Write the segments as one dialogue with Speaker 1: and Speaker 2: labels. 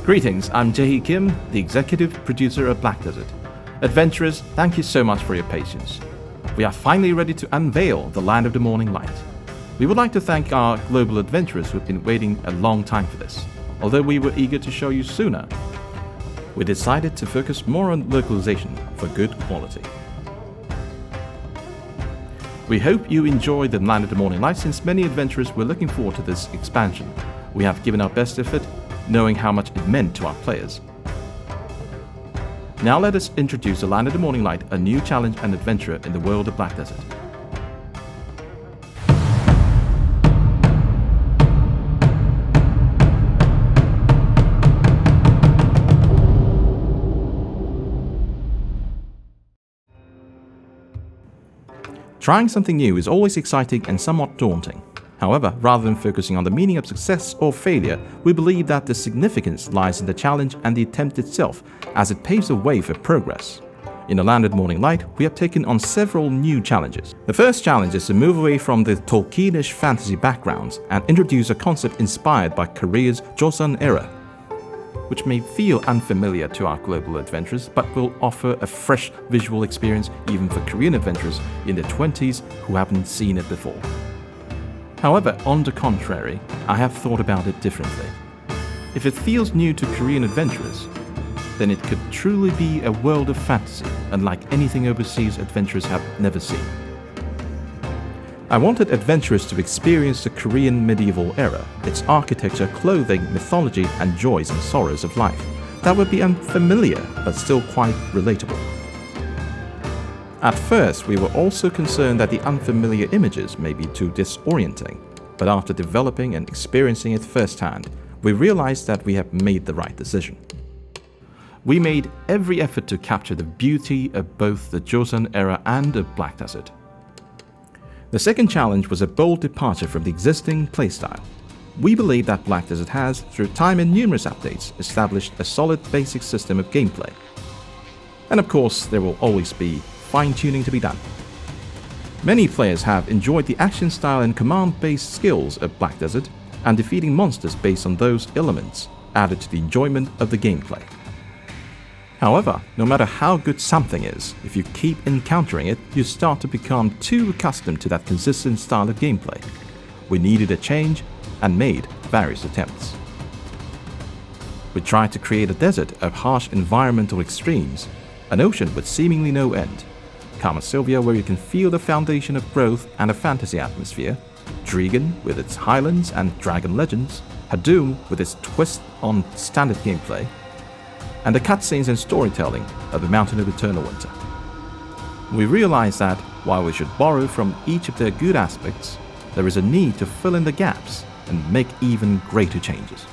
Speaker 1: Greetings, I'm Jae Kim, the executive producer of Black Desert. Adventurers, thank you so much for your patience. We are finally ready to unveil the Land of the Morning Light. We would like to thank our global adventurers who've been waiting a long time for this. Although we were eager to show you sooner, we decided to focus more on localization for good quality. We hope you enjoy the Land of the Morning Light since many adventurers were looking forward to this expansion. We have given our best effort, knowing how much it meant to our players. Now let us introduce the Land of the Morning Light, a new challenge and adventure in the world of Black Desert. Trying something new is always exciting and somewhat daunting. However, rather than focusing on the meaning of success or failure, we believe that the significance lies in the challenge and the attempt itself, as it paves the way for progress. In the Land of the Morning Light, we have taken on several new challenges. The first challenge is to move away from the Tolkienish fantasy backgrounds and introduce a concept inspired by Korea's Joseon era, which may feel unfamiliar to our global adventurers but will offer a fresh visual experience even for Korean adventurers in their 20s who haven't seen it before. However, on the contrary, I have thought about it differently. If it feels new to Korean adventurers, then it could truly be a world of fantasy, unlike anything overseas adventurers have never seen. I wanted adventurers to experience the Korean medieval era, its architecture, clothing, mythology, and joys and sorrows of life that would be unfamiliar but still quite relatable. At first, we were also concerned that the unfamiliar images may be too disorienting, but after developing and experiencing it firsthand, we realized that we have made the right decision. We made every effort to capture the beauty of both the Joseon era and of Black Desert. The second challenge was a bold departure from the existing playstyle. We believe that Black Desert has, through time and numerous updates, established a solid basic system of gameplay. And of course, there will always be fine-tuning to be done. Many players have enjoyed the action style and command-based skills of Black Desert, and defeating monsters based on those elements added to the enjoyment of the gameplay. However, no matter how good something is, if you keep encountering it, you start to become too accustomed to that consistent style of gameplay. We needed a change and made various attempts. We tried to create a desert of harsh environmental extremes, an ocean with seemingly no end, Kama Sylvia where you can feel the foundation of growth and a fantasy atmosphere, Drigan with its highlands and dragon legends, Hadum with its twist on standard gameplay, and the cutscenes and storytelling of the Mountain of Eternal Winter. We realized that, while we should borrow from each of their good aspects, there is a need to fill in the gaps and make even greater changes.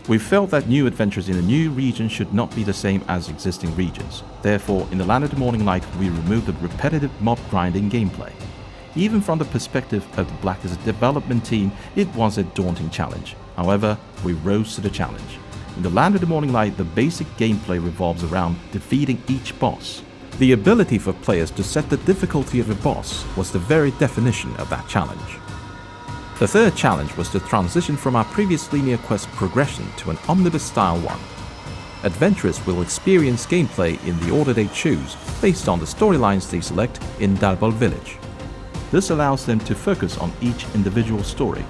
Speaker 1: We felt that new adventures in a new region should not be the same as existing regions. Therefore, in the Land of the Morning Light, we removed the repetitive mob grinding gameplay. Even from the perspective of the Black Desert development team, it was a daunting challenge. However, we rose to the challenge. In the Land of the Morning Light, the basic gameplay revolves around defeating each boss. The ability for players to set the difficulty of a boss was the very definition of that challenge. The third challenge was to transition from our previous linear quest progression to an omnibus-style one. Adventurers will experience gameplay in the order they choose, based on the storylines they select in Dalbol Village. This allows them to focus on each individual story.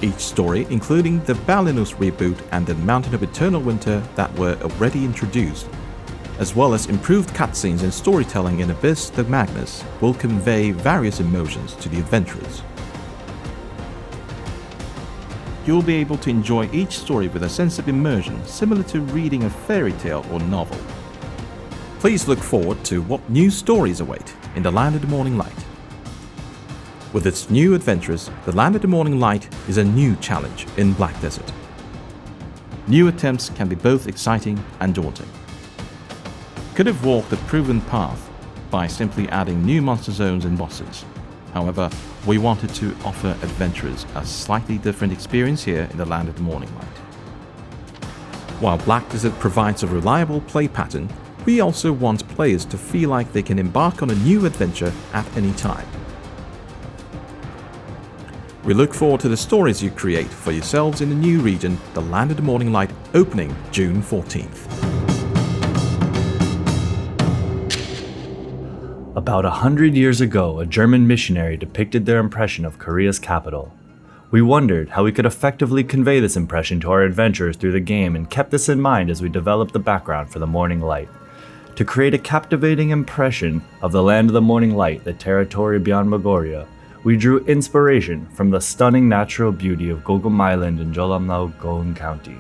Speaker 1: Each story, including the Balinus reboot and the Mountain of Eternal Winter that were already introduced, as well as improved cutscenes and storytelling in Abyss the Magnus, will convey various emotions to the adventurers. You'll be able to enjoy each story with a sense of immersion similar to reading a fairy tale or novel. Please look forward to what new stories await in the Land of the Morning Light. With its new adventures, the Land of the Morning Light is a new challenge in Black Desert. New attempts can be both exciting and daunting. Could have walked the proven path by simply adding new monster zones and bosses. However, we wanted to offer adventurers a slightly different experience here in the Land of the Morning Light. While Black Desert provides a reliable play pattern, we also want players to feel like they can embark on a new adventure at any time. We look forward to the stories you create for yourselves in the new region, the Land of the Morning Light, opening June 14th.
Speaker 2: About 100 years ago, a German missionary depicted their impression of Korea's capital. We wondered how we could effectively convey this impression to our adventurers through the game and kept this in mind as we developed the background for the Morning Light. To create a captivating impression of the Land of the Morning Light, the territory beyond Magoria, we drew inspiration from the stunning natural beauty of Gogum Island in Jeollanam, Goeun County.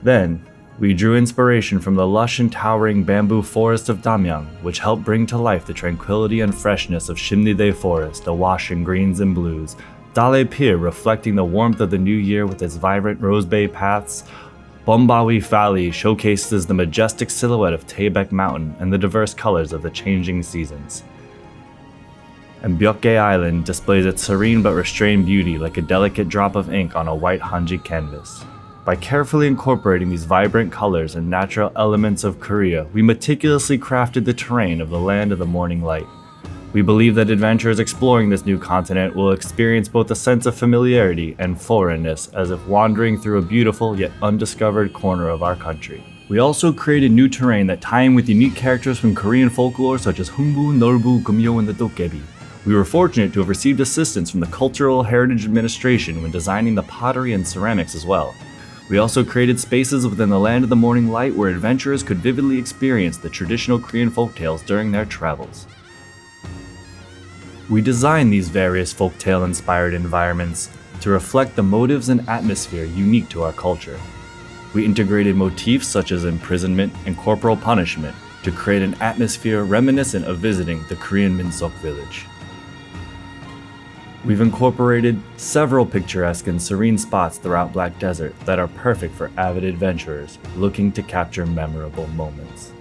Speaker 2: Then, we drew inspiration from the lush and towering bamboo forest of Damyang, which helped bring to life the tranquility and freshness of Shimnidae Forest, awash in greens and blues, Dale Pier reflecting the warmth of the new year with its vibrant Rose Bay paths, Bombawi Valley showcases the majestic silhouette of Taebaek Mountain and the diverse colors of the changing seasons. And Byeokgae Island displays its serene but restrained beauty like a delicate drop of ink on a white Hanji canvas. By carefully incorporating these vibrant colors and natural elements of Korea, we meticulously crafted the terrain of the Land of the Morning Light. We believe that adventurers exploring this new continent will experience both a sense of familiarity and foreignness as if wandering through a beautiful yet undiscovered corner of our country. We also created new terrain that tie in with unique characters from Korean folklore such as Humbu, Norbu, Gumyo, and the Dokkaebi. We were fortunate to have received assistance from the Cultural Heritage Administration when designing the pottery and ceramics as well. We also created spaces within the Land of the Morning Light where adventurers could vividly experience the traditional Korean folktales during their travels. We designed these various folktale-inspired environments to reflect the motives and atmosphere unique to our culture. We integrated motifs such as imprisonment and corporal punishment to create an atmosphere reminiscent of visiting the Korean Minsok village. We've incorporated several picturesque and serene spots throughout Black Desert that are perfect for avid adventurers looking to capture memorable moments.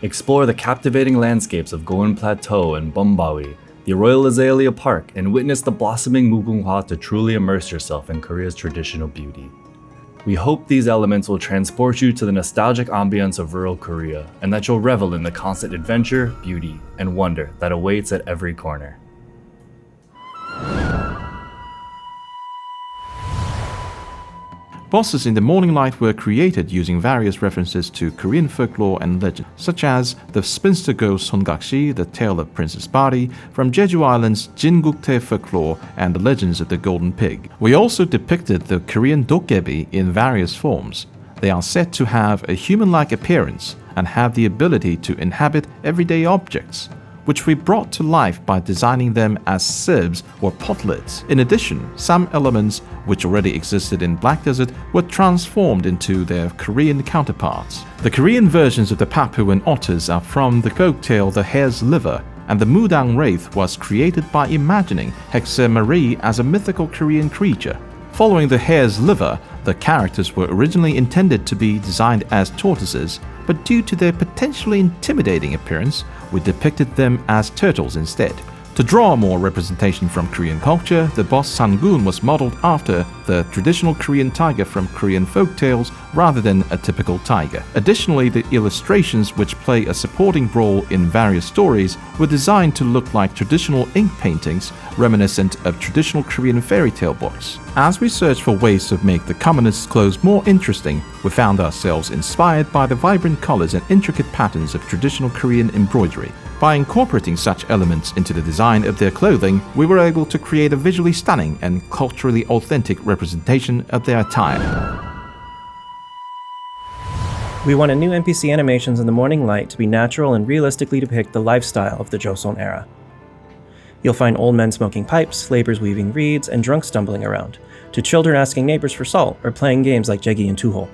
Speaker 2: Explore the captivating landscapes of Goeun Plateau and Bombawi, the Royal Azalea Park, and witness the blossoming Mugunghwa to truly immerse yourself in Korea's traditional beauty. We hope these elements will transport you to the nostalgic ambience of rural Korea, and that you'll revel in the constant adventure, beauty, and wonder that awaits at every corner.
Speaker 1: Bosses in the Morning Light were created using various references to Korean folklore and legend, such as the spinster ghost Songakshi, the tale of Princess Bari, from Jeju Island's Jinguktae folklore, and the legends of the Golden Pig. We also depicted the Korean Dokkaebi in various forms. They are said to have a human-like appearance and have the ability to inhabit everyday objects, which we brought to life by designing them as sieves or potlets. In addition, some elements which already existed in Black Desert were transformed into their Korean counterparts. The Korean versions of the Papuan otters are from the folktale The Hare's Liver, and the Mudang Wraith was created by imagining Hexe Marie as a mythical Korean creature. Following The Hare's Liver, the characters were originally intended to be designed as tortoises, but due to their potentially intimidating appearance, we depicted them as turtles instead. To draw more representation from Korean culture, the boss Sangun was modeled after the traditional Korean tiger from Korean folktales rather than a typical tiger. Additionally, the illustrations, which play a supporting role in various stories, were designed to look like traditional ink paintings reminiscent of traditional Korean fairy tale books. As we searched for ways to make the commonest clothes more interesting, we found ourselves inspired by the vibrant colors and intricate patterns of traditional Korean embroidery. By incorporating such elements into the design of their clothing, we were able to create a visually stunning and culturally authentic representation of their attire.
Speaker 3: We wanted new NPC animations in the Morning Light to be natural and realistically depict the lifestyle of the Joseon era. You'll find old men smoking pipes, laborers weaving reeds, and drunks stumbling around, to children asking neighbors for salt or playing games like Jegi and Tuho.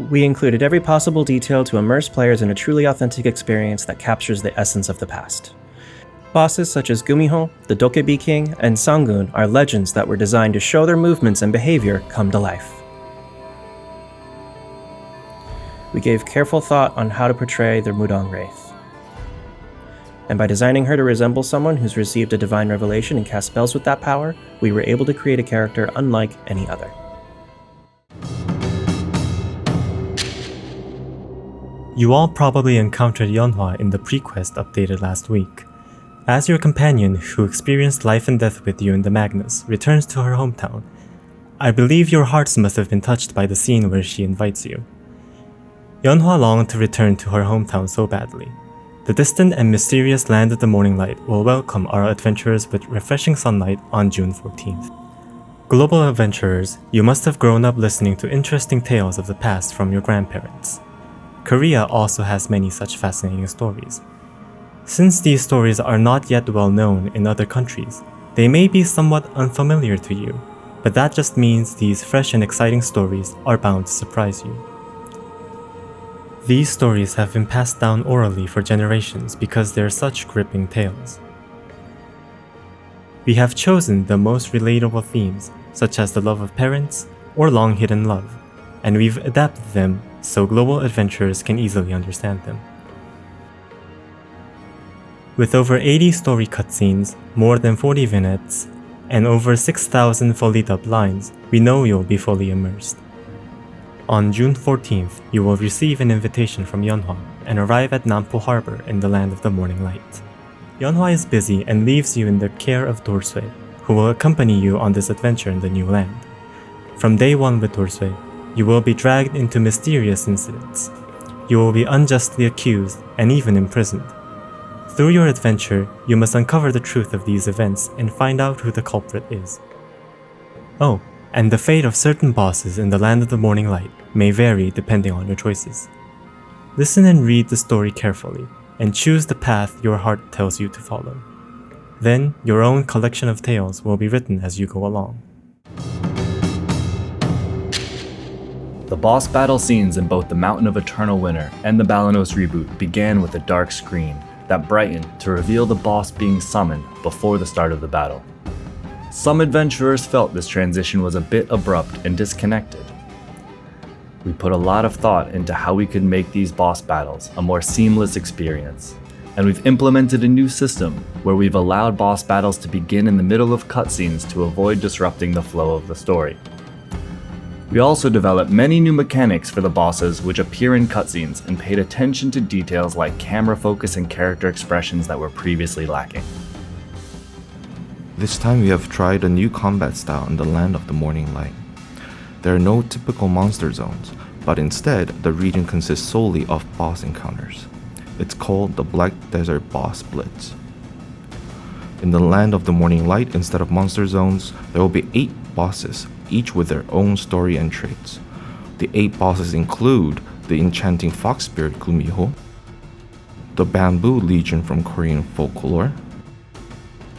Speaker 3: We included every possible detail to immerse players in a truly authentic experience that captures the essence of the past. Bosses such as Gumiho, the Dokkaebi King, and Sangun are legends that were designed to show their movements and behavior come to life. We gave careful thought on how to portray the Mudang Wraith. And by designing her to resemble someone who's received a divine revelation and cast spells with that power, we were able to create a character unlike any other.
Speaker 4: You all probably encountered Yeonhwa in the pre-quest updated last week. As your companion who experienced life and death with you in the Magnus returns to her hometown, I believe your hearts must have been touched by the scene where she invites you. Yeonhwa longed to return to her hometown so badly. The distant and mysterious land of the morning light will welcome our adventurers with refreshing sunlight on June 14th. Global adventurers, you must have grown up listening to interesting tales of the past from your grandparents. Korea also has many such fascinating stories. Since these stories are not yet well known in other countries, they may be somewhat unfamiliar to you, but that just means these fresh and exciting stories are bound to surprise you. These stories have been passed down orally for generations because they're such gripping tales. We have chosen the most relatable themes, such as the love of parents or long-hidden love, and we've adapted them so global adventurers can easily understand them. With over 80 story cutscenes, more than 40 vignettes, and over 6,000 fully dubbed lines, we know you'll be fully immersed. On June 14th, you will receive an invitation from Yeonhwa and arrive at Nampo Harbor in the land of the morning light. Yeonhwa is busy and leaves you in the care of Dorsue, who will accompany you on this adventure in the new land. From day one with Dorsue, you will be dragged into mysterious incidents. You will be unjustly accused and even imprisoned. Through your adventure, you must uncover the truth of these events and find out who the culprit is. Oh, and the fate of certain bosses in the land of the morning light may vary depending on your choices. Listen and read the story carefully, and choose the path your heart tells you to follow. Then, your own collection of tales will be written as you go along.
Speaker 2: The boss battle scenes in both the Mountain of Eternal Winter and the Balanos reboot began with a dark screen that brightened to reveal the boss being summoned before the start of the battle. Some adventurers felt this transition was a bit abrupt and disconnected. We put a lot of thought into how we could make these boss battles a more seamless experience, and we've implemented a new system where we've allowed boss battles to begin in the middle of cutscenes to avoid disrupting the flow of the story. We also developed many new mechanics for the bosses which appear in cutscenes and paid attention to details like camera focus and character expressions that were previously lacking.
Speaker 1: This time we have tried a new combat style in the land of the morning light. There are no typical monster zones, but instead the region consists solely of boss encounters. It's called the Black Desert Boss Blitz. In the land of the morning light, instead of monster zones, there will be 8 bosses, each with their own story and traits. The 8 bosses include the enchanting fox spirit Gumiho, the bamboo legion from Korean folklore,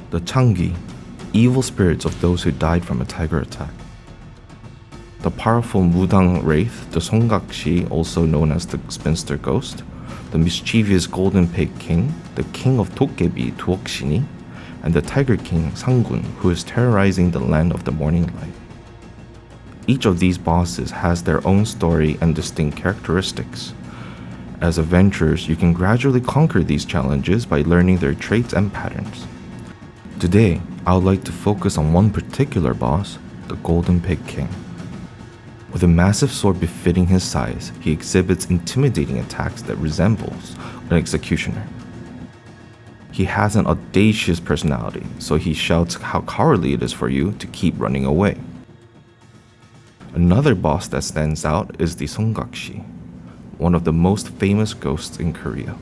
Speaker 1: the Changi, evil spirits of those who died from a tiger attack, the powerful Mudang wraith, the Songgakshi, also known as the spinster ghost, the mischievous golden pig king, the king of Dokkebi Duokshini, and the tiger king Sangun, who is terrorizing the land of the morning light. Each of these bosses has their own story and distinct characteristics. As adventurers, you can gradually conquer these challenges by learning their traits and patterns. Today, I would like to focus on one particular boss, the Golden Pig King. With a massive sword befitting his size, he exhibits intimidating attacks that resembles an executioner. He has an audacious personality, so he shouts how cowardly it is for you to keep running away. Another boss that stands out is the Songgakshi, one of the most famous ghosts in Korea.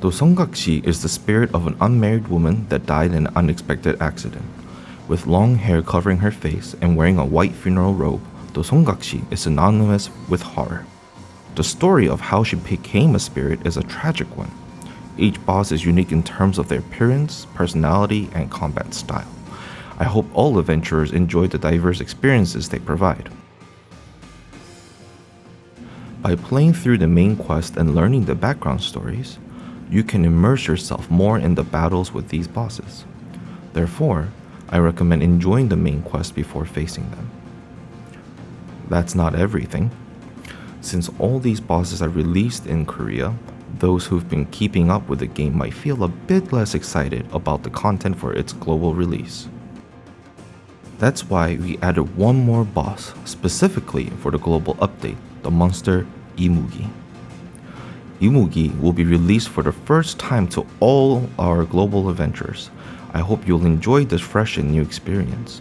Speaker 1: The Songgakshi is the spirit of an unmarried woman that died in an unexpected accident. With long hair covering her face and wearing a white funeral robe, the Songgakshi is synonymous with horror. The story of how she became a spirit is a tragic one. Each boss is unique in terms of their appearance, personality, and combat style. I hope all adventurers enjoy the diverse experiences they provide. By playing through the main quest and learning the background stories, you can immerse yourself more in the battles with these bosses. Therefore, I recommend enjoying the main quest before facing them. That's not everything. Since all these bosses are released in Korea, those who've been keeping up with the game might feel a bit less excited about the content for its global release. That's why we added one more boss specifically for the global update, the monster Imugi. Imugi will be released for the first time to all our global adventurers. I hope you'll enjoy this fresh and new experience.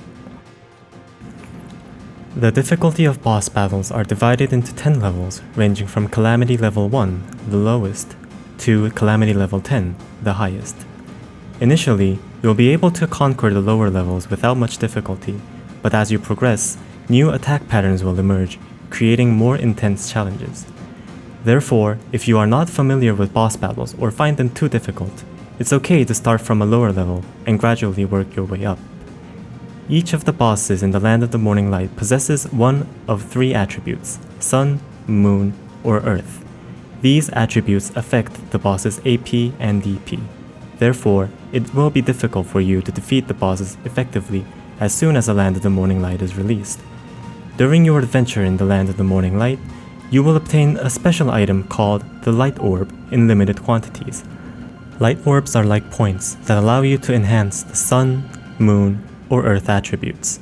Speaker 4: The difficulty of boss battles are divided into 10 levels, ranging from Calamity Level 1, the lowest, to Calamity Level 10, the highest. Initially, you'll be able to conquer the lower levels without much difficulty, but as you progress, new attack patterns will emerge, creating more intense challenges. Therefore, if you are not familiar with boss battles or find them too difficult, it's okay to start from a lower level and gradually work your way up. Each of the bosses in the Land of the Morning Light possesses one of 3 attributes: Sun, Moon, or Earth. These attributes affect the boss's AP and DP. Therefore, it will be difficult for you to defeat the bosses effectively as soon as the Land of the Morning Light is released. During your adventure in the Land of the Morning Light, you will obtain a special item called the Light Orb in limited quantities. Light orbs are like points that allow you to enhance the Sun, Moon, or Earth attributes.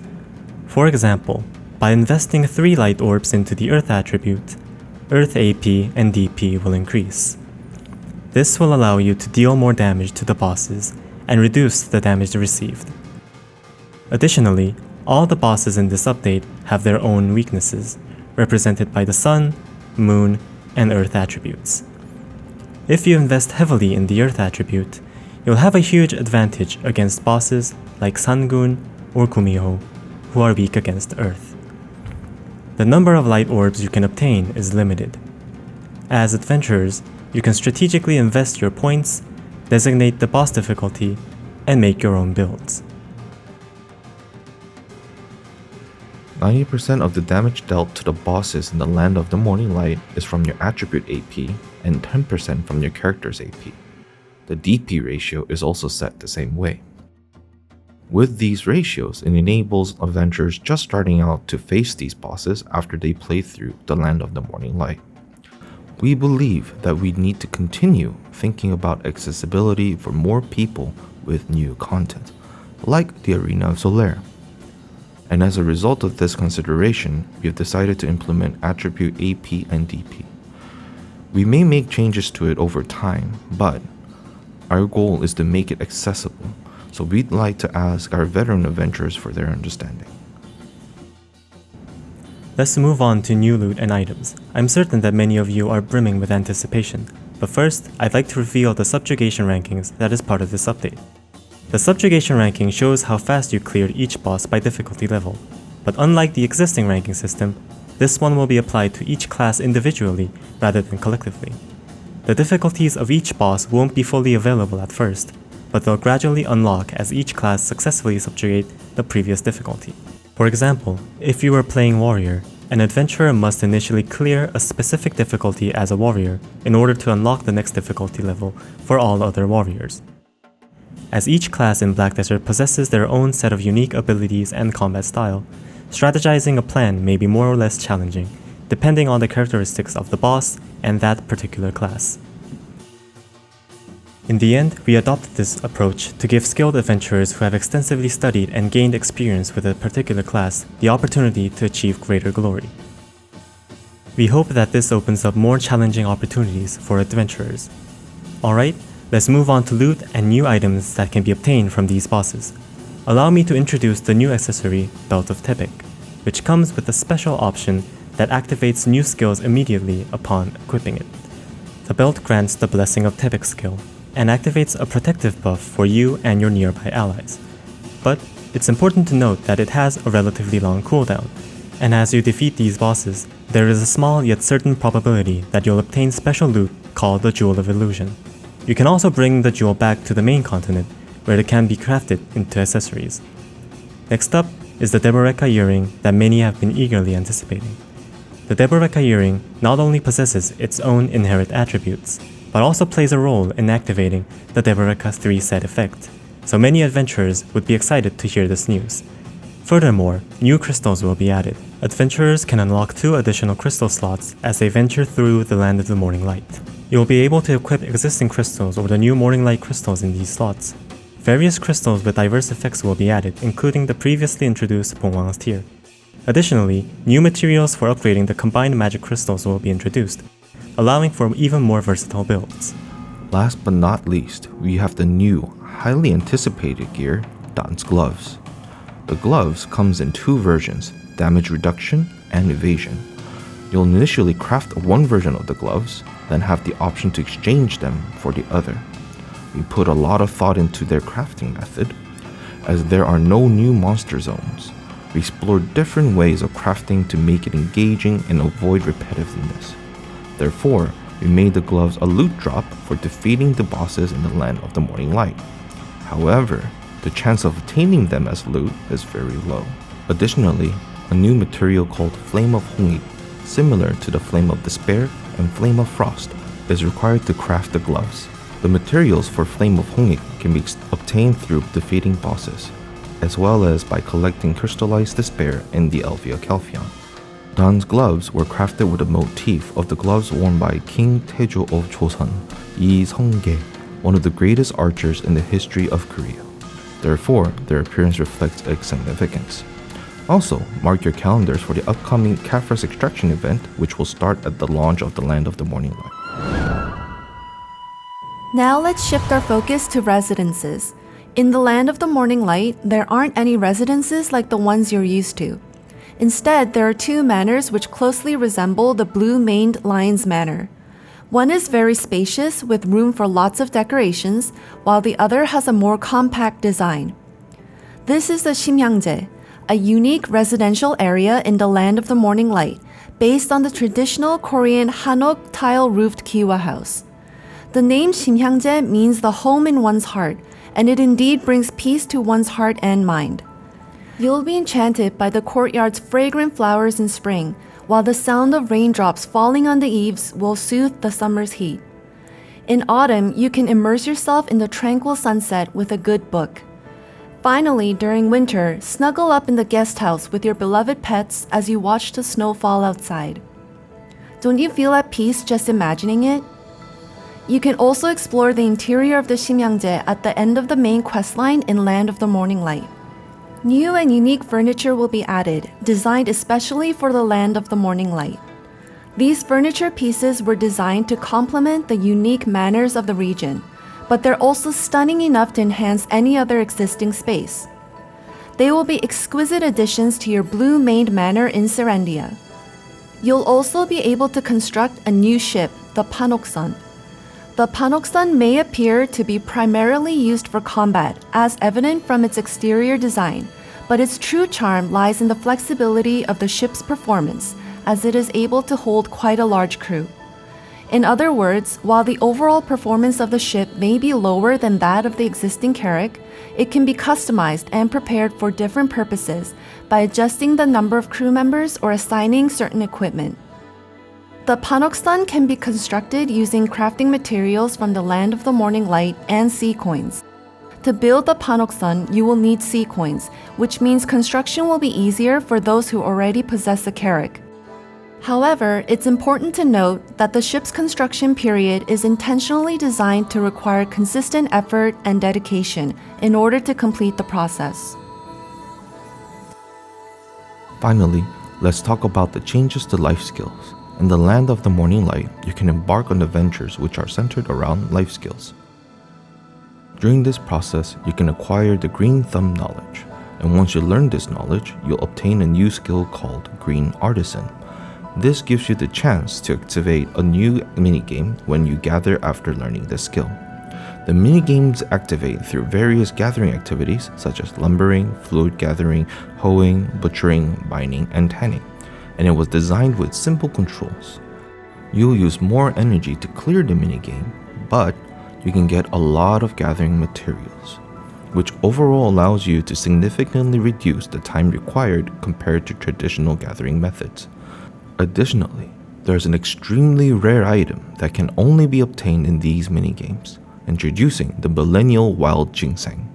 Speaker 4: For example, by investing 3 light orbs into the Earth attribute, Earth AP and DP will increase. This will allow you to deal more damage to the bosses and reduce the damage received. Additionally, all the bosses in this update have their own weaknesses, represented by the Sun, Moon, and Earth attributes. If you invest heavily in the Earth attribute, you'll have a huge advantage against bosses like Sangun or Kumiho, who are weak against Earth. The number of light orbs you can obtain is limited. As adventurers, you can strategically invest your points, designate the boss difficulty, and make your own builds.
Speaker 1: 90% of the damage dealt to the bosses in the Land of the Morning Light is from your attribute AP and 10% from your character's AP. The DP ratio is also set the same way. With these ratios, it enables adventurers just starting out to face these bosses after they play through the Land of the Morning Light. We believe that we need to continue thinking about accessibility for more people with new content, like the Arena of Solaire. And as a result of this consideration, we have decided to implement attribute AP and DP. We may make changes to it over time, but our goal is to make it accessible, so we'd like to ask our veteran adventurers for their understanding.
Speaker 4: Let's move on to new loot and items. I'm certain that many of you are brimming with anticipation, but first, I'd like to reveal the subjugation rankings that is part of this update. The subjugation ranking shows how fast you cleared each boss by difficulty level, but unlike the existing ranking system, this one will be applied to each class individually rather than collectively. The difficulties of each boss won't be fully available at first, but they'll gradually unlock as each class successfully subjugate the previous difficulty. For example, if you are playing warrior, an adventurer must initially clear a specific difficulty as a warrior in order to unlock the next difficulty level for all other warriors. As each class in Black Desert possesses their own set of unique abilities and combat style, strategizing a plan may be more or less challenging, depending on the characteristics of the boss and that particular class. In the end, we adopted this approach to give skilled adventurers who have extensively studied and gained experience with a particular class the opportunity to achieve greater glory. We hope that this opens up more challenging opportunities for adventurers. Alright, let's move on to loot and new items that can be obtained from these bosses. Allow me to introduce the new accessory, Belt of Tepik, which comes with a special option that activates new skills immediately upon equipping it. The belt grants the Blessing of Tepik skill, and activates a protective buff for you and your nearby allies. But it's important to note that it has a relatively long cooldown, and as you defeat these bosses, there is a small yet certain probability that you'll obtain special loot called the Jewel of Illusion. You can also bring the jewel back to the main continent, where it can be crafted into accessories. Next up is the Deboreka earring that many have been eagerly anticipating. The Deboreka earring not only possesses its own inherent attributes, but also plays a role in activating the Deboreka 3 set effect, so many adventurers would be excited to hear this news. Furthermore, new crystals will be added. Adventurers can unlock 2 additional crystal slots as they venture through the Land of the Morning Light. You will be able to equip existing crystals or the new Morning Light crystals in these slots. Various crystals with diverse effects will be added, including the previously introduced Pongwang's Tear. Additionally, new materials for upgrading the combined magic crystals will be introduced, allowing for even more versatile builds.
Speaker 1: Last but not least, we have the new, highly anticipated gear, Dan's Gloves. The gloves comes in two versions, damage reduction and evasion. You'll initially craft one version of the gloves, then have the option to exchange them for the other. We put a lot of thought into their crafting method, as there are no new monster zones. We explored different ways of crafting to make it engaging and avoid repetitiveness. Therefore, we made the gloves a loot drop for defeating the bosses in the Land of the Morning Light. However, the chance of obtaining them as loot is very low. Additionally, a new material called Flame of Hongik, similar to the Flame of Despair and Flame of Frost, is required to craft the gloves. The materials for Flame of Hongik can be obtained through defeating bosses, as well as by collecting crystallized despair in the Elvia Calphion. Dan's gloves were crafted with a motif of the gloves worn by King Taejo of Joseon, Yi Seong-ge, one of the greatest archers in the history of Korea. Therefore, their appearance reflects its significance. Also, mark your calendars for the upcoming Caphras extraction event, which will start at the launch of the Land of the Morning Light.
Speaker 5: Now let's shift our focus to residences. In the Land of the Morning Light, there aren't any residences like the ones you're used to. Instead, there are two manors which closely resemble the blue-maned Lion's Manor. One is very spacious with room for lots of decorations, while the other has a more compact design. This is the Simhyangje, a unique residential area in the Land of the Morning Light, based on the traditional Korean hanok tile-roofed Kiwa house. The name Simhyangje means the home in one's heart, and it indeed brings peace to one's heart and mind. You'll be enchanted by the courtyard's fragrant flowers in spring, while the sound of raindrops falling on the eaves will soothe the summer's heat. In autumn, you can immerse yourself in the tranquil sunset with a good book. Finally, during winter, snuggle up in the guest house with your beloved pets as you watch the snow fall outside. Don't you feel at peace just imagining it? You can also explore the interior of the Simhyangje at the end of the main questline in Land of the Morning Light. New and unique furniture will be added, designed especially for the Land of the Morning Light. These furniture pieces were designed to complement the unique manners of the region, but they're also stunning enough to enhance any other existing space. They will be exquisite additions to your blue-maned manor in Serendia. You'll also be able to construct a new ship, the Panoksan. The Panoksan may appear to be primarily used for combat, as evident from its exterior design, but its true charm lies in the flexibility of the ship's performance, as it is able to hold quite a large crew. In other words, while the overall performance of the ship may be lower than that of the existing carrack, it can be customized and prepared for different purposes by adjusting the number of crew members or assigning certain equipment. The Panoksan can be constructed using crafting materials from the Land of the Morning Light and sea coins. To build the Panoksan, you will need sea coins, which means construction will be easier for those who already possess a carrack. However, it's important to note that the ship's construction period is intentionally designed to require consistent effort and dedication in order to complete the process.
Speaker 1: Finally, let's talk about the changes to life skills. In the Land of the Morning Light, you can embark on adventures which are centered around life skills. During this process, you can acquire the Green Thumb knowledge, and once you learn this knowledge, you'll obtain a new skill called Green Artisan. This gives you the chance to activate a new minigame when you gather after learning this skill. The minigames activate through various gathering activities such as lumbering, fluid gathering, hoeing, butchering, mining, and tanning, and it was designed with simple controls. You'll use more energy to clear the minigame, but you can get a lot of gathering materials, which overall allows you to significantly reduce the time required compared to traditional gathering methods. Additionally, there's an extremely rare item that can only be obtained in these minigames, introducing the Millennial Wild Ginseng.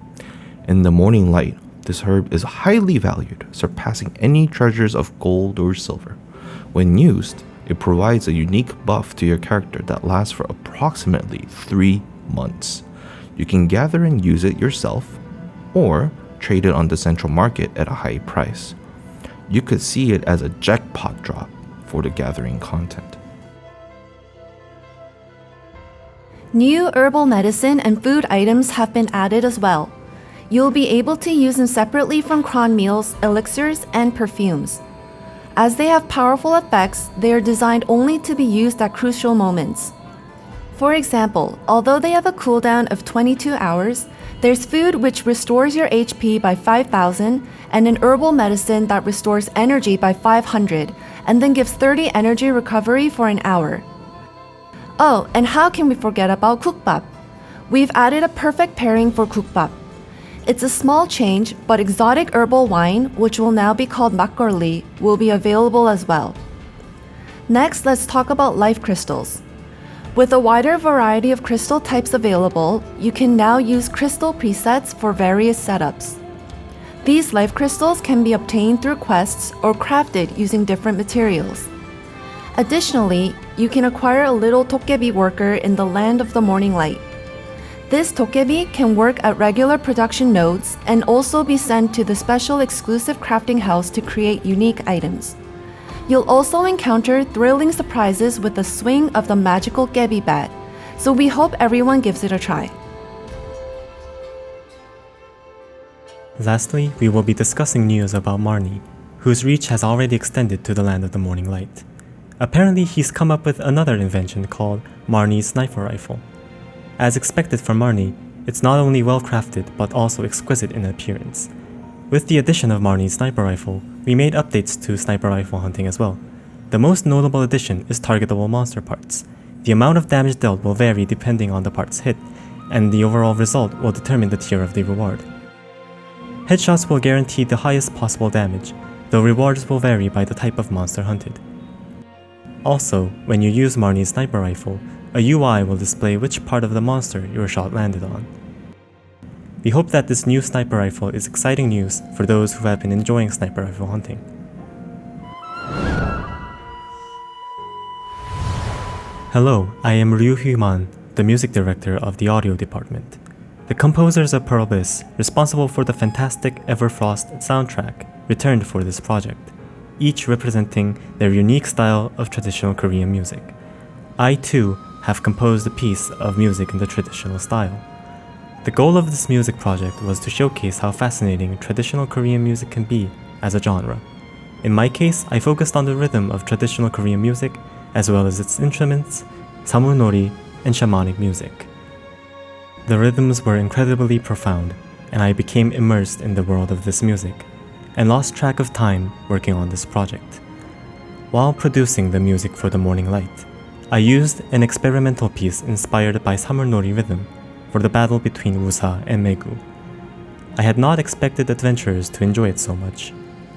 Speaker 1: In the Morning Light, this herb is highly valued, surpassing any treasures of gold or silver. When used, it provides a unique buff to your character that lasts for approximately 3 months. You can gather and use it yourself, or trade it on the central market at a high price. You could see it as a jackpot drop for the gathering content.
Speaker 5: New herbal medicine and food items have been added as well. You'll be able to use them separately from cron meals, elixirs, and perfumes. As they have powerful effects, they are designed only to be used at crucial moments. For example, although they have a cooldown of 22 hours, there's food which restores your HP by 5,000 and an herbal medicine that restores energy by 500 and then gives 30 energy recovery for an hour. Oh, and how can we forget about kukbap? We've added a perfect pairing for kukbap. It's a small change, but exotic herbal wine, which will now be called makgeolli, will be available as well. Next, let's talk about life crystals. With a wider variety of crystal types available, you can now use crystal presets for various setups. These life crystals can be obtained through quests or crafted using different materials. Additionally, you can acquire a little tokebi worker in the land of the morning light. This tokebi can work at regular production nodes and also be sent to the special exclusive crafting house to create unique items. You'll also encounter thrilling surprises with the swing of the magical gebi bat, so we hope everyone gives it a try.
Speaker 4: Lastly, we will be discussing news about Marnie, whose reach has already extended to the land of the morning light. Apparently, he's come up with another invention called Marnie's sniper rifle. As expected from Marnie, it's not only well crafted but also exquisite in appearance. With the addition of Marnie's sniper rifle, we made updates to sniper rifle hunting as well. The most notable addition is targetable monster parts. The amount of damage dealt will vary depending on the part's hit, and the overall result will determine the tier of the reward. Headshots will guarantee the highest possible damage, though rewards will vary by the type of monster hunted. Also, when you use Marnie's sniper rifle, a UI will display which part of the monster your shot landed on. We hope that this new sniper rifle is exciting news for those who have been enjoying sniper rifle hunting. Hello, I am Ryu Hyuman, the music director of the audio department. The composers of Pearl Bliss, responsible for the fantastic Everfrost soundtrack, returned for this project, each representing their unique style of traditional Korean music. I too have composed a piece of music in the traditional style. The goal of this music project was to showcase how fascinating traditional Korean music can be as a genre. In my case, I focused on the rhythm of traditional Korean music, as well as its instruments, samulnori, and shamanic music. The rhythms were incredibly profound, and I became immersed in the world of this music, and lost track of time working on this project. While producing the music for the morning light, I used an experimental piece inspired by samulnori rhythm for the battle between Woosa and Megu. I had not expected adventurers to enjoy it so much,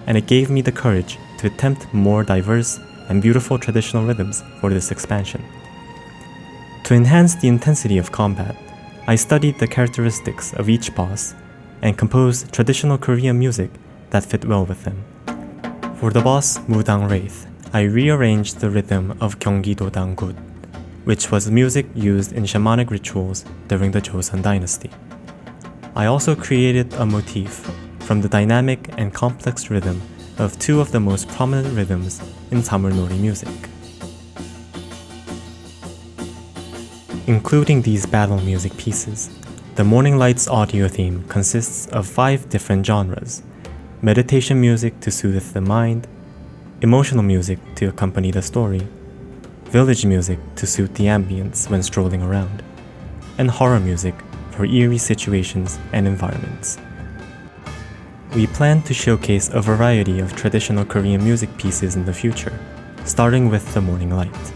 Speaker 4: and it gave me the courage to attempt more diverse and beautiful traditional rhythms for this expansion. To enhance the intensity of combat, I studied the characteristics of each boss and composed traditional Korean music that fit well with them. For the boss Mudang Wraith, I rearranged the rhythm of Gyeonggi-do Dangut, which was music used in shamanic rituals during the Joseon dynasty. I also created a motif from the dynamic and complex rhythm of two of the most prominent rhythms in samulnori music. Including these battle music pieces, the Morning Light's audio theme consists of 5 different genres: meditation music to soothe the mind, emotional music to accompany the story, village music to suit the ambience when strolling around, and horror music for eerie situations and environments. We plan to showcase a variety of traditional Korean music pieces in the future, starting with the Morning Light.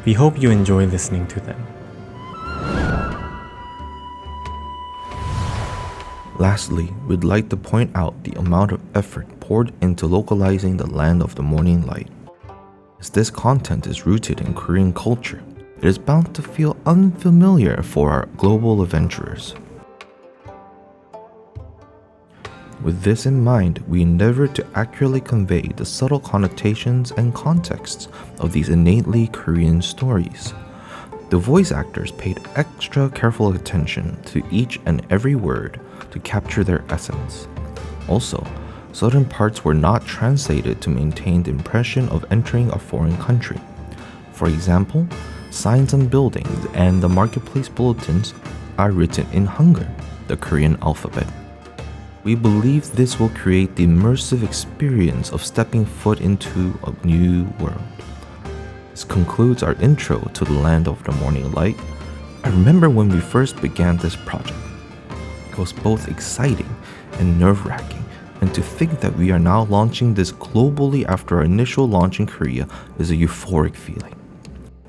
Speaker 4: We hope you enjoy listening to them.
Speaker 1: Lastly, we'd like to point out the amount of effort poured into localizing the land of the morning light. As this content is rooted in Korean culture, it is bound to feel unfamiliar for our global adventurers. With this in mind, we endeavor to accurately convey the subtle connotations and contexts of these innately Korean stories.
Speaker 6: The voice actors paid extra careful attention to each and every word to capture their essence. Also, certain parts were not translated to maintain the impression of entering a foreign country. For example, signs on buildings and the marketplace bulletins are written in Hangul, the Korean alphabet. We believe this will create the immersive experience of stepping foot into a new world. This concludes our intro to the land of the morning light. I remember when we first began this project. It was both exciting and nerve-wracking, and to think that we are now launching this globally after our initial launch in Korea is a euphoric feeling.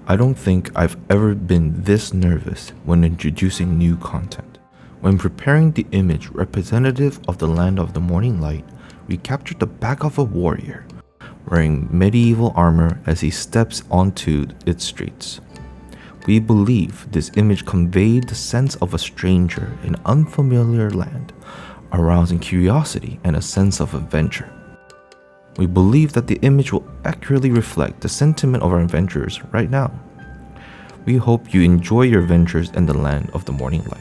Speaker 6: I don't think I've ever been this nervous when introducing new content. When preparing the image representative of the land of the morning light, we captured the back of a warrior, wearing medieval armor as he steps onto its streets. We believe this image conveyed the sense of a stranger in unfamiliar land, arousing curiosity and a sense of adventure. We believe that the image will accurately reflect the sentiment of our adventurers right now. We hope you enjoy your adventures in the land of the morning light.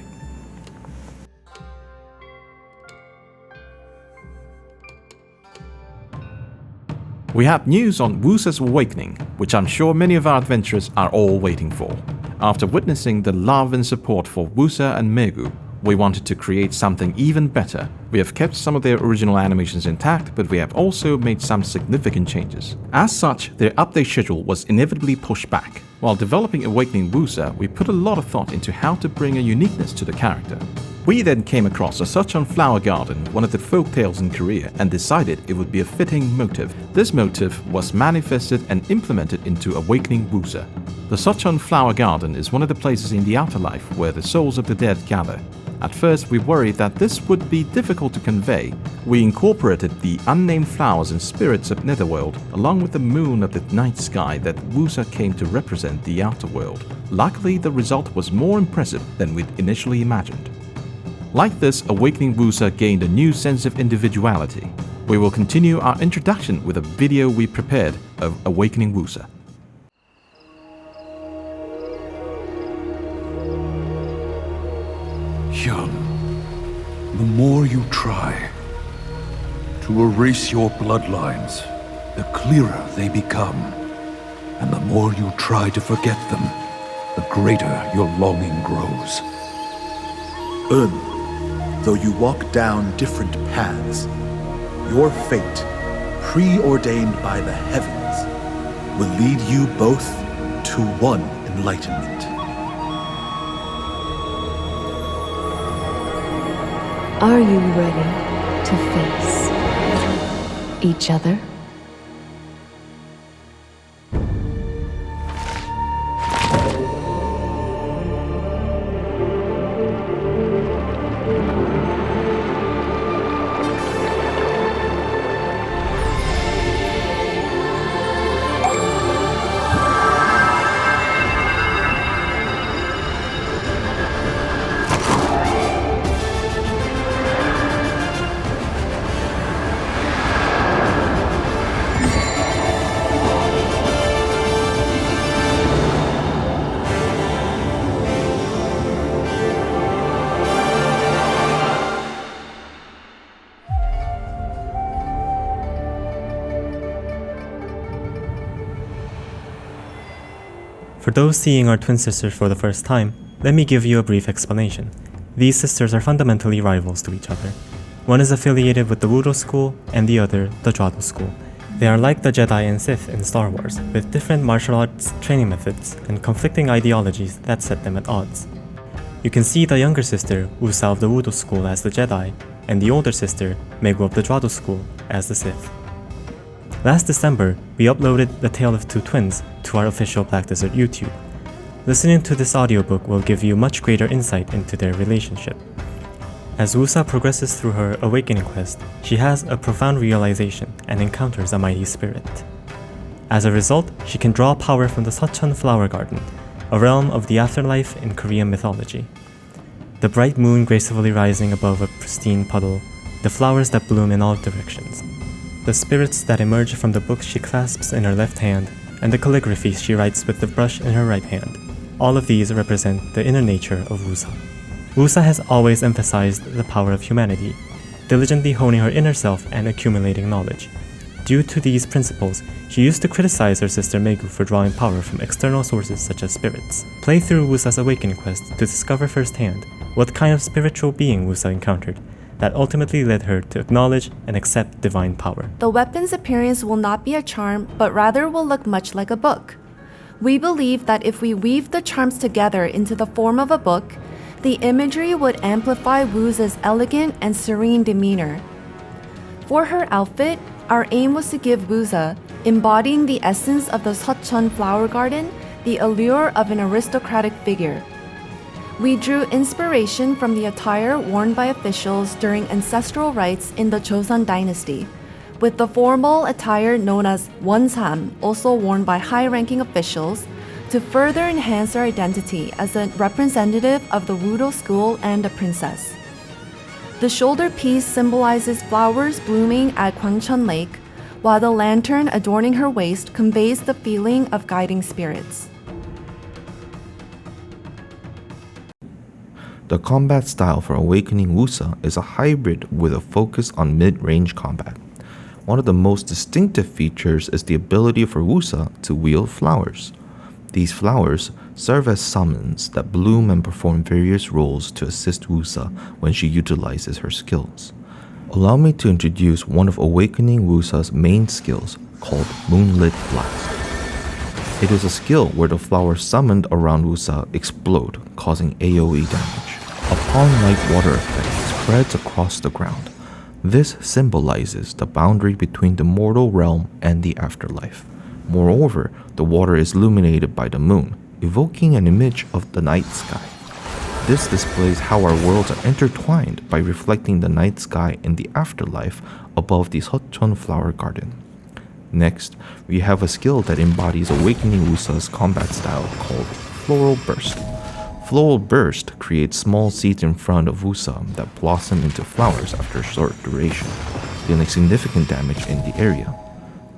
Speaker 1: We had news on Woosa's awakening, which I'm sure many of our adventurers are all waiting for. After witnessing the love and support for Woosa and Megu, we wanted to create something even better. We have kept some of their original animations intact, but we have also made some significant changes. As such, their update schedule was inevitably pushed back. While developing Awakening Woosa, we put a lot of thought into how to bring a uniqueness to the character. We then came across a Seocheon flower garden, one of the folk tales in Korea, and decided it would be a fitting motif. This motif was manifested and implemented into Awakening Woosa. The Seocheon flower garden is one of the places in the afterlife where the souls of the dead gather. At first, we worried that this would be difficult to convey. We incorporated the unnamed flowers and spirits of Netherworld, along with the moon of the night sky that Woosa came to represent the afterworld. Luckily, the result was more impressive than we'd initially imagined. Like this, Awakening Woosa gained a new sense of individuality. We will continue our introduction with a video we prepared of Awakening Woosa.
Speaker 7: Hyun, the more you try to erase your bloodlines, the clearer they become. And the more you try to forget them, the greater your longing grows.
Speaker 8: Though you walk down different paths, your fate, preordained by the heavens, will lead you both to one enlightenment.
Speaker 9: Are you ready to face each other?
Speaker 4: For those seeing our twin sisters for the first time, let me give you a brief explanation. These sisters are fundamentally rivals to each other. One is affiliated with the Woodo school and the other the Jwado school. They are like the Jedi and Sith in Star Wars, with different martial arts training methods and conflicting ideologies that set them at odds. You can see the younger sister, Woosa of the Woodo school, as the Jedi, and the older sister, Megu of the Jwado school, as the Sith. Last December, we uploaded The Tale of Two Twins to our official Black Desert YouTube. Listening to this audiobook will give you much greater insight into their relationship. As Woosa progresses through her awakening quest, she has a profound realization and encounters a mighty spirit. As a result, she can draw power from the Seocheon flower garden, a realm of the afterlife in Korean mythology. The bright moon gracefully rising above a pristine puddle, the flowers that bloom in all directions, the spirits that emerge from the books she clasps in her left hand, and the calligraphy she writes with the brush in her right hand. All of these represent the inner nature of Woosa. Woosa has always emphasized the power of humanity, diligently honing her inner self and accumulating knowledge. Due to these principles, she used to criticize her sister Megu for drawing power from external sources such as spirits. Play through Woosa's awakening quest to discover firsthand what kind of spiritual being Woosa encountered that ultimately led her to acknowledge and accept divine power.
Speaker 5: The weapon's appearance will not be a charm, but rather will look much like a book. We believe that if we weave the charms together into the form of a book, the imagery would amplify Woosa's elegant and serene demeanor. For her outfit, our aim was to give Woosa, embodying the essence of the XOne flower garden, the allure of an aristocratic figure. We drew inspiration from the attire worn by officials during ancestral rites in the Joseon dynasty, with the formal attire known as wonsam also worn by high-ranking officials to further enhance their identity as a representative of the Wudo school and a princess. The shoulder piece symbolizes flowers blooming at Gwangcheon Lake, while the lantern adorning her waist conveys the feeling of guiding spirits.
Speaker 6: The combat style for Awakening Woosa is a hybrid with a focus on mid-range combat. One of the most distinctive features is the ability for Woosa to wield flowers. These flowers serve as summons that bloom and perform various roles to assist Woosa when she utilizes her skills. Allow me to introduce one of Awakening Woosa's main skills called Moonlit Blast. It is a skill where the flowers summoned around Woosa explode, causing AoE damage. Upon light water effect spreads across the ground. This symbolizes the boundary between the mortal realm and the afterlife. Moreover, the water is illuminated by the moon, evoking an image of the night sky. This displays how our worlds are intertwined by reflecting the night sky in the afterlife above the XOne flower garden. Next, we have a skill that embodies Awakening Woosa's combat style called Floral Burst. Floral Burst creates small seeds in front of Woosa that blossom into flowers after a short duration, dealing significant damage in the area.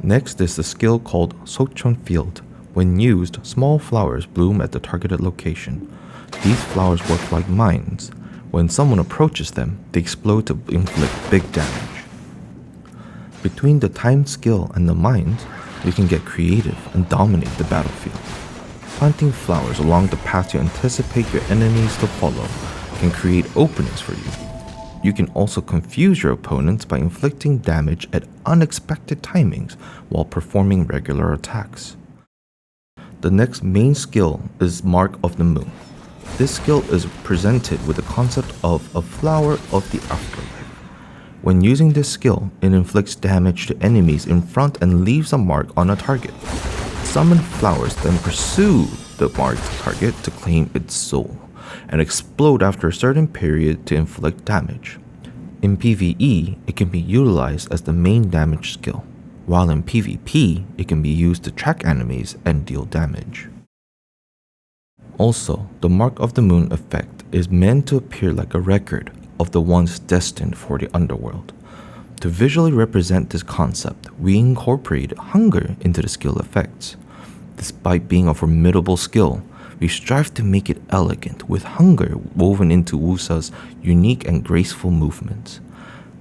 Speaker 6: Next is the skill called Sochon Field. When used, small flowers bloom at the targeted location. These flowers work like mines. When someone approaches them, they explode to inflict big damage. Between the timed skill and the mines, you can get creative and dominate the battlefield. Planting flowers along the path you anticipate your enemies to follow can create openings for you. You can also confuse your opponents by inflicting damage at unexpected timings while performing regular attacks. The next main skill is Mark of the Moon. This skill is presented with the concept of a flower of the afterlife. When using this skill, it inflicts damage to enemies in front and leaves a mark on a target. Summoned flowers then pursue the marked target to claim its soul, and explode after a certain period to inflict damage. In PvE, it can be utilized as the main damage skill, while in PvP, it can be used to track enemies and deal damage. Also, the Mark of the Moon effect is meant to appear like a record of the ones destined for the underworld. To visually represent this concept, we incorporated hunger into the skill effects. Despite being a formidable skill, we strive to make it elegant with hunger woven into Woosa's unique and graceful movements.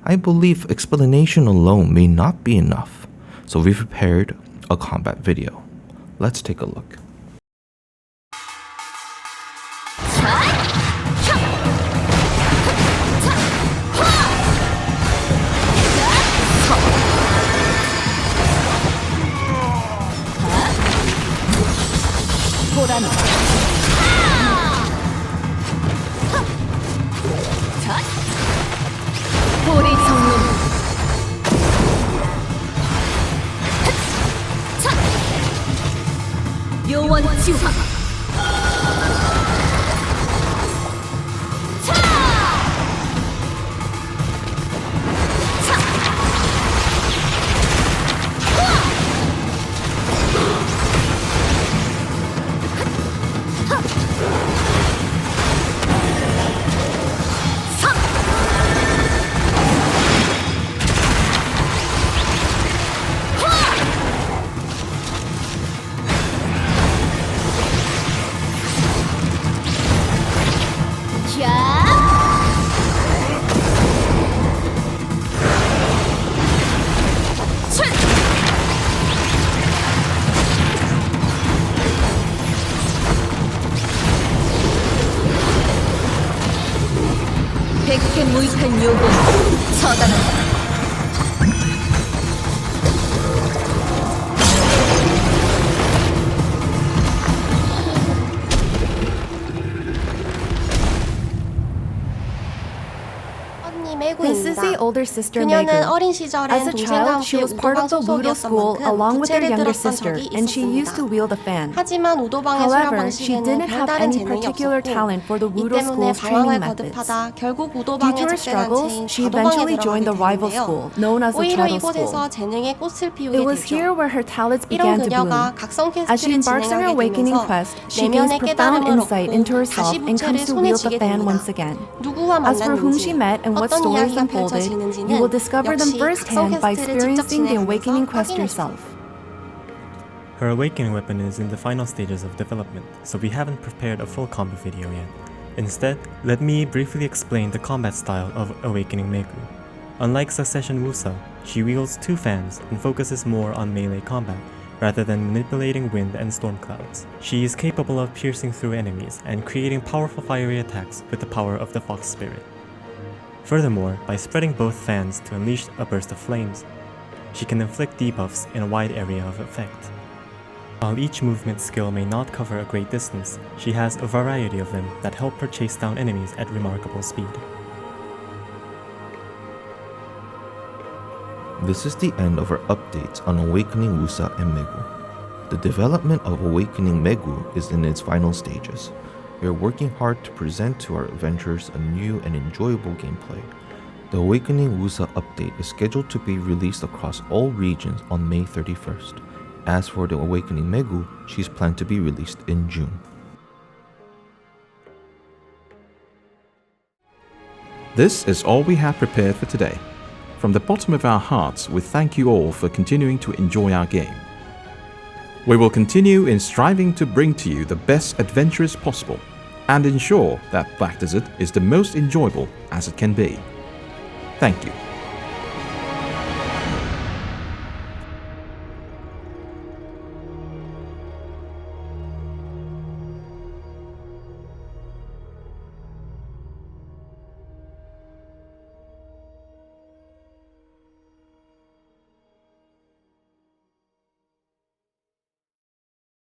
Speaker 6: I believe explanation alone may not be enough, so we prepared a combat video. Let's take a look.
Speaker 10: 무익한 요구 처단한다.
Speaker 5: This is the older sister
Speaker 10: 그녀는
Speaker 5: Megu.
Speaker 10: 어린 시절엔
Speaker 5: As a
Speaker 10: 동생과
Speaker 5: child, she
Speaker 10: 함께
Speaker 5: was part of the
Speaker 10: 우도방
Speaker 5: Wudo school
Speaker 10: 소속이었던
Speaker 5: along
Speaker 10: 만큼
Speaker 5: with her
Speaker 10: 부채를
Speaker 5: younger
Speaker 10: 들었던
Speaker 5: sister,
Speaker 10: 적이
Speaker 5: and she used to
Speaker 10: 있었습니다.
Speaker 5: wield a fan.
Speaker 10: 하지만 우도방의 수련
Speaker 5: However, she
Speaker 10: 방식에는
Speaker 5: didn't have
Speaker 10: 별다른
Speaker 5: any
Speaker 10: 재능이
Speaker 5: particular
Speaker 10: 없었고
Speaker 5: talent for the
Speaker 10: 이
Speaker 5: Wudo
Speaker 10: 때문에
Speaker 5: school's training
Speaker 10: 방황을
Speaker 5: methods.
Speaker 10: 거듭하다 결국
Speaker 5: Due
Speaker 10: 우도방에
Speaker 5: to her
Speaker 10: tabdel한
Speaker 5: struggles,
Speaker 10: 채
Speaker 5: she
Speaker 10: 가도방에
Speaker 5: eventually
Speaker 10: 들어가게
Speaker 5: joined the rival
Speaker 10: 되는데요.
Speaker 5: school, known as the
Speaker 10: 오히려
Speaker 5: Chado
Speaker 10: 이곳에서
Speaker 5: School.
Speaker 10: 재능의 꽃을 피우게
Speaker 5: It was
Speaker 10: 되죠.
Speaker 5: here where her talents
Speaker 10: 이런
Speaker 5: began to bloom.
Speaker 10: 그녀가 각성
Speaker 5: As she
Speaker 10: 퀘스트를
Speaker 5: embarks on her
Speaker 10: 진행하게
Speaker 5: awakening
Speaker 10: 되면서
Speaker 5: quest, she gains
Speaker 10: 내면의
Speaker 5: profound
Speaker 10: 깨달음을
Speaker 5: insight into
Speaker 10: 얻고
Speaker 5: herself
Speaker 10: 다시
Speaker 5: and
Speaker 10: 부채를
Speaker 5: comes to
Speaker 10: 손에
Speaker 5: wield the
Speaker 10: 쥐게
Speaker 5: fan
Speaker 10: 됩니다.
Speaker 5: once again.
Speaker 10: 누구와
Speaker 5: As for whom she
Speaker 10: 만났는지,
Speaker 5: met and what
Speaker 10: 어떤
Speaker 5: stories
Speaker 10: 이야기가
Speaker 5: unfolded,
Speaker 10: 펼쳐지는지는
Speaker 5: you will discover them
Speaker 10: 역시
Speaker 5: firsthand by
Speaker 10: 각성 퀘스트를 직접
Speaker 5: experiencing the awakening
Speaker 10: 진행하면서
Speaker 5: quest
Speaker 10: 확인해
Speaker 5: yourself.
Speaker 4: Her awakening weapon is in the final stages of development, so we haven't prepared a full combo video yet. Instead, let me briefly explain the combat style of Awakening Megu. Unlike Succession Woosa, she wields two fans and focuses more on melee combat, rather than manipulating wind and storm clouds. She is capable of piercing through enemies and creating powerful fiery attacks with the power of the Fox Spirit. Furthermore, by spreading both fans to unleash a burst of flames, she can inflict debuffs in a wide area of effect. While each movement skill may not cover a great distance, she has a variety of them that help her chase down enemies at remarkable speed.
Speaker 6: This is the end of our updates on Awakening Woosa and Megu. The development of Awakening Megu is in its final stages. We are working hard to present to our adventurers a new and enjoyable gameplay. The Awakening Woosa update is scheduled to be released across all regions on May 31st. As for the Awakening Megu, she's planned to be released in June.
Speaker 1: This is all we have prepared for today. From the bottom of our hearts, we thank you all for continuing to enjoy our game. We will continue in striving to bring to you the best adventures possible and ensure that Black Desert is the most enjoyable as it can be. Thank you.